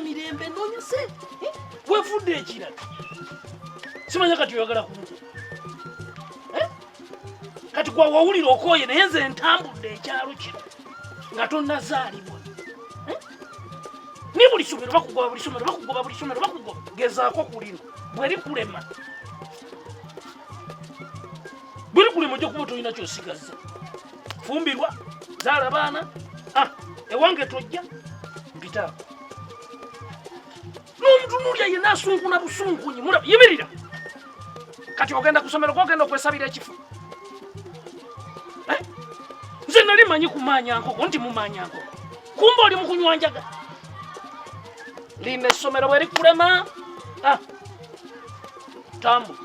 mirembe noonya sente weefudde ekirala simanya kati oyagala kunta kati gwe wawulira okooye naye nze ntambudde ekyalo kino nga tonnazaalibwa ni buli somero bakugoba buli somero bakugoba buli somero bakugoba gezaako ku lino bwe likulema ojja kuba tolina kyosigaza fumbirwa zaala baana ewange tojja mpita n'omutunulya yenna asunkuna busunkunyi mulaba yimirira kati ogenda kusomero kwogenda okwesabira ekifo nze nali manyi kumanya nkoko nti mumanya nkoko kumba oli mukunywa njaga linda essomero bwe likulema tambu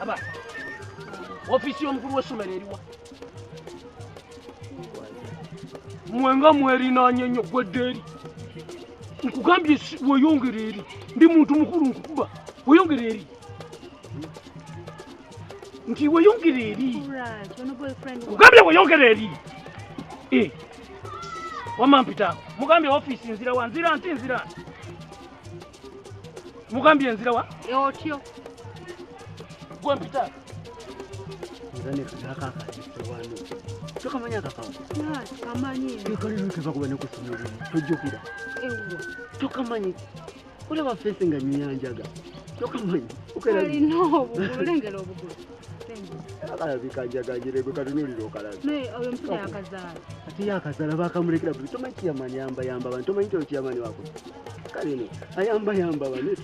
aba ofisi y'omukulu w'essomero eriwa mwenga mwerinanye nnyo gwedde eri nkugambye weeyongere eri ndi muntu mukulu nkukuba weeyongere eri nti weeyongere eri nkugambye weeyongere eri wamma mpitaako mugambye ofisi nzira wa nzira nti nzira nti mugambye nzira wa otyo gwe mpitaako tokamanya akakawa kalino teva kuba nekusomero tojjukira tokamanyi olaba fesi nga nyanjaga tokamanyi olengera obugulu akalabika njaganyirego katunulira okalabi ati yakazaala bakamulekera buli tomanyi kiyamani yambayamba abantu tomanyi tyo kiyamani wako kalino ayambayamba banetu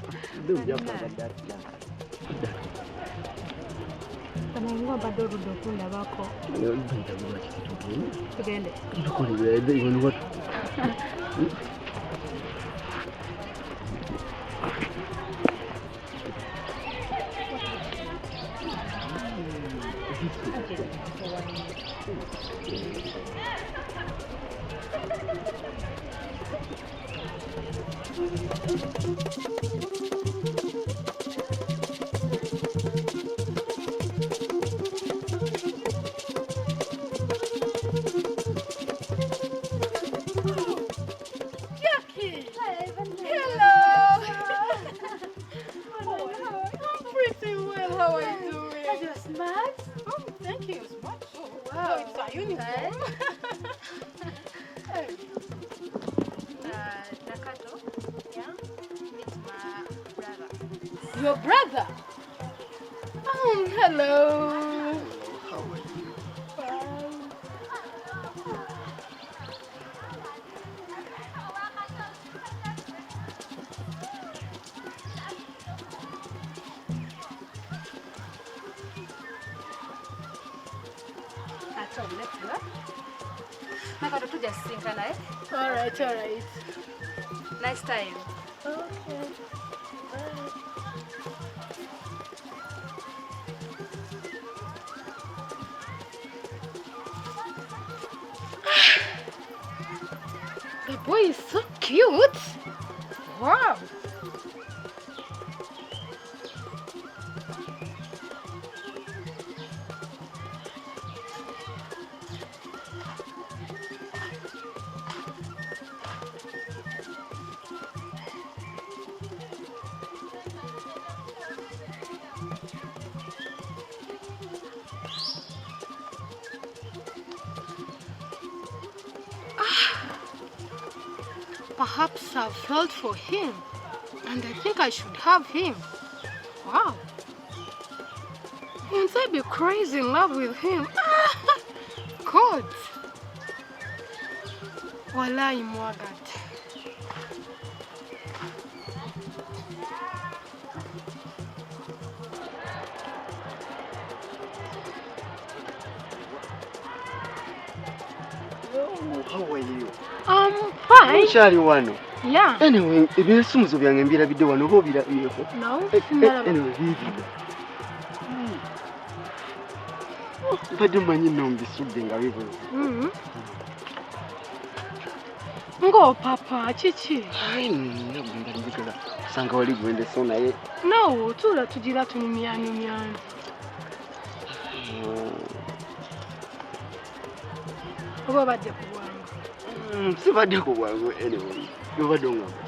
Mungu bado rudo kula wako. Ndio ndio kitu. Tugende. Tukoni wewe hiyo watu. Your brother? Hello. How are you? All right. Nice time. Okay. The boy is so cute. Wow. Perhaps I've felt for him, and I think I should have him. Wow. Won't I be crazy in love with him? God. Walai mwagat. How are you? Fine. Shari wano. Yeah. Anyway, ebisumuzo byange mbirabidde wano oba obirabireko? No. Anyway, biibino. Mbadde mmanyi nno mbisudde nga bibula. Ngo papa chichi. Ai nagomba ndikala sanga wali gwende so naye. No, tula tugira tunyumya. Oba badde kuwangu. Sibadde ku bwangu anyway. Yobadde ngamba.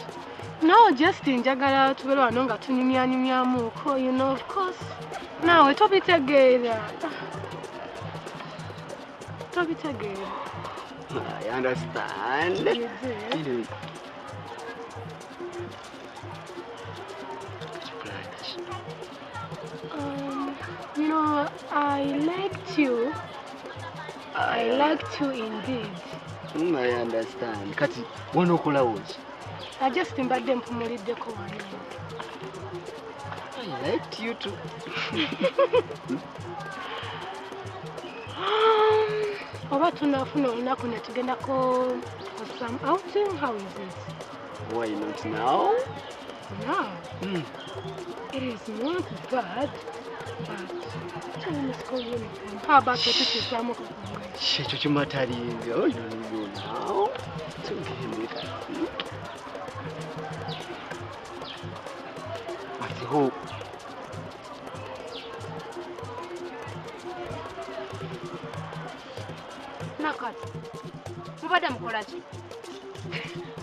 No, just njagala tubera wano nga tunyumyamuko, you know, of course. Nawe tobitegeera. I understand. Anyway. You know, I liked you. I liked you indeed. I understand. Kati, wano kola woji? I just mbadde mpumuliddeko wano. I liked you too. Oba tunafuna olunaku ne tugendako for some outing. How is it? Why not now? Now? It is not bad, but tell me school uniform. How about the teachers? Shecho chimatarinze. Oh, you know now. Tugende kasi. I hope. Nakati. Mubadde mukolachi?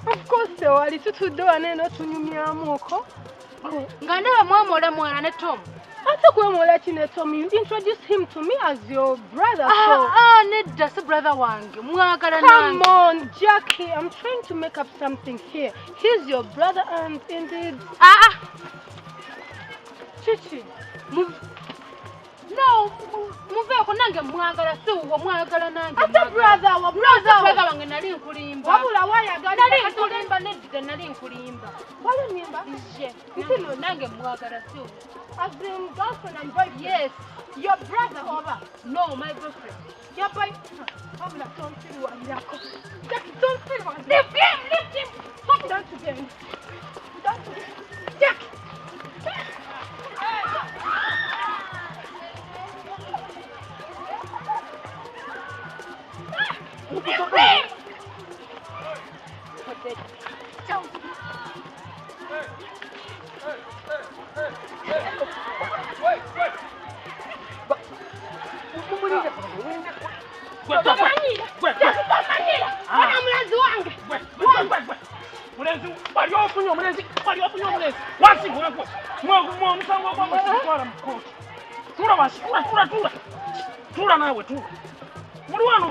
Of course, wali tutudde wane no tunyumyamuko. Nga ndaba mwamola ne Tom. Ate kwemola ki ne Tom? You introduced him to me as your brother. Nedda si brother wange. Mwagala nange. Come on, Jackie. I'm trying to make up something here. He's your brother and indeed... Chichi. No, muveeko nange mwagala si uwo mwagala nange. Ate brother wange nali nkulimba. Wabula wayagala nali nkulimba nedda nali nkulimba. Wali nimba? Ye. Nange mwagala si uwo. As in girlfriend and boyfriend? Yes. Your brother over? No, my boyfriend. Your boyfriend? Wabula don't feel what yako. Jackie, don't feel what. Lift him. Stop that again. Jackie. Tura nawe tu. Mulwana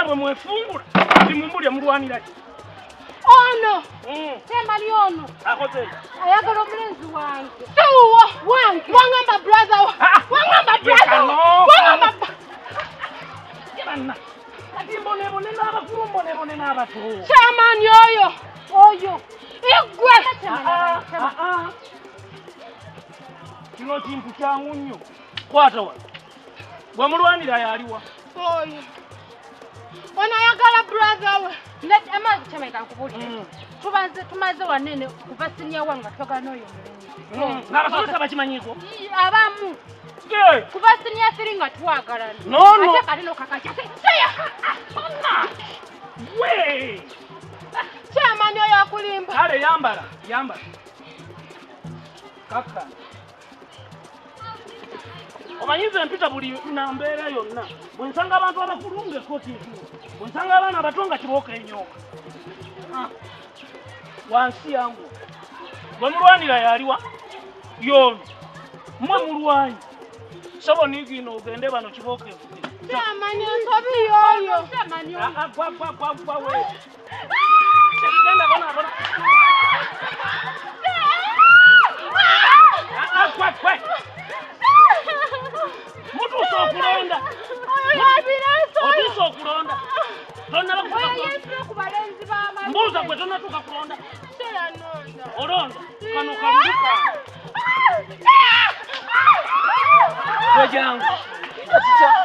bwe mwefungula. Simumbulya mulwanira ki? Ono. Sema li ono. Akoze. Ayagala omulenzi wange. Suwo wange. Wangamba brother. Wangamba brother. Wangamba. Kibanna. Ati mbone n'abakulu mbone n'abato. Chairman oyo. Igwe. Kino kintu kyangu nnyo. Kwata wa. Bwe mulwanira yaliwa. Oyo. Ona yagala brother we. Let amazi chameka nkubulire. Tumaze wanene kuva senior wange twagala n'oyo mulenzi. N'abasomesa bakimanyiko? Abamu. Kuva senior 3 nga twagalana. No. Ate kali no kakacha. We. Chairman oyo akulimba. Kale yambala. Kaka. Omanyize mpita buli nambeera yonna. Bwe nsanga abantu abakulunga ekkooti ekiwo. Bwe nsanga abaana abato nga kibooka ennyoka. Wansi yangu. Bwe mulwanira yaliwa? Yono. Mmwe mulwanyi. Sabo nigino ogende bano kibooka evuge. Chairman nsobi yoyo. Chairman yoyo. Gwa we. Sekigenda bona. Kwe. Mutu sokulonda. Oyo sokulonda. Tonna kubalenzi bama. Mbuza gwe tonna tuka kulonda. Seyanonda. Olonda. Kano kaluka. Jangu.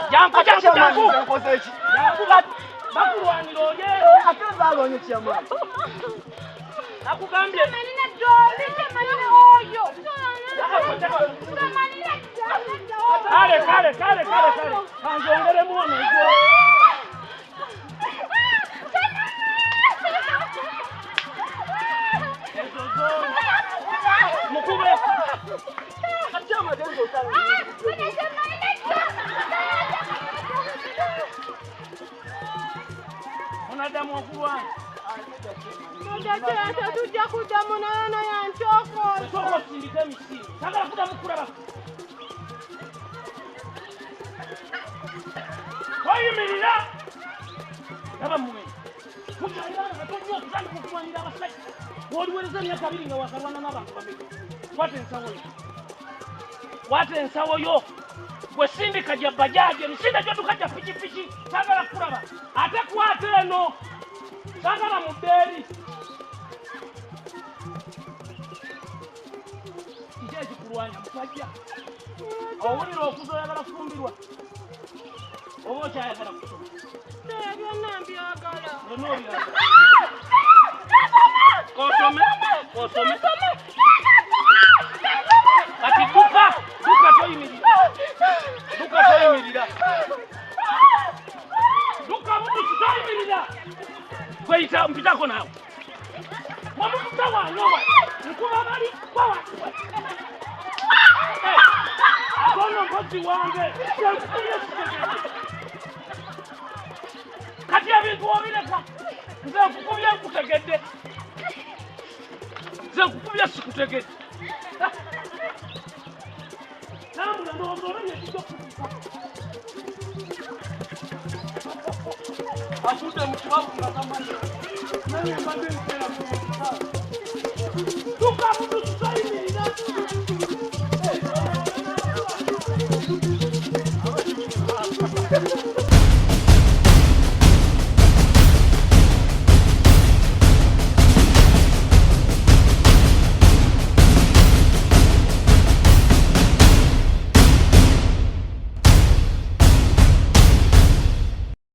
Jangu. Bakulwanira oye. Ate zalonye kyama. Nakugambye. Manina dole, manina oyo. Kale. Kanjongere muone. anaddamu okulwana Mujja tujja kuddamu naye yancokooza. Osooka osindika emisiri sagala kuddamu kulaba oyimirira laba muwene mukyalibanga katonnyo okutandika okulwanira abasajja bw'oliwereza emyaka 2 nga wakalwana n'abantu babiri wata ensawo yo gwe sindika gya bajaji emisinde gyoduka gya pikipiki sagala kulaba ate kwata eno sagala mu bbeeri kiki ekikulwanya musajja owulira okuza oyagala kufumbirwa oba okyayagala kusoma Byonna mbyagala. Osome kati duka toyimirira duka mutu toyimirira kweyita mpitako naawe wamututa wanyowa nkuba bali kwawa akono mpozi wange kati ebintu obireka nze nkukubye nkutegedde sikutegedde nambula ndowooza olenya ekijja okutuuka atudde mu kibabu nga tamanyi naye mbadde nseera mu